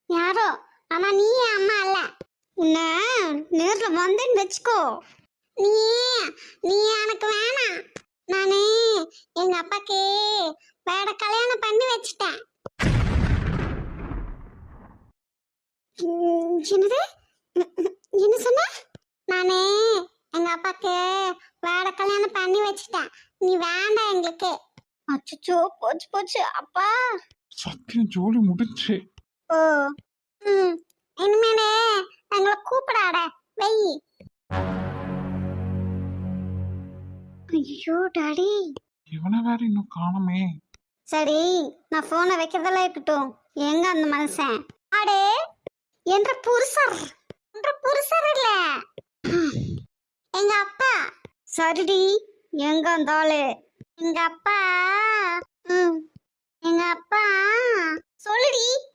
யாரோ, ஆனா நீ என் அம்மா இல்ல. உன்ன நேர்ல வந்தேன்னு வச்சுக்கோ. நீ நீ எனக்கு வேணாம். நானு எங்க அப்பாக்கு வேற கல்யாணம் பண்ணி வச்சுட்டேன். என்னது? என்ன சொன்ன? நானு எங்க அப்பாக்கு வேற கல்யாணம் பண்ணி வச்சுட்டேன். நீ வேண்டாம் எங்களுக்கு. அச்சோ, போச்சு போச்சு அப்பா. சத்தியம் ஜோலி முடிஞ்சு. ஓ, ம், இனிமேலே எங்களை கூப்பிடாட. வெய். ஐயோ டாடி. இவனை வேற இன்னும் காணுமே. சரி, நான் போனை வைக்கிறதெல்லாம் இருக்கட்டும். எங்க அந்த மனுஷன்? அடே, என்ற புருஷர். என்ற புருஷர் இல்ல, எங்க அப்பா. சரிடி, எங்க அந்த ஆளு? எங்க அப்பா. ம், எங்க அப்பா. சொல்லுடி.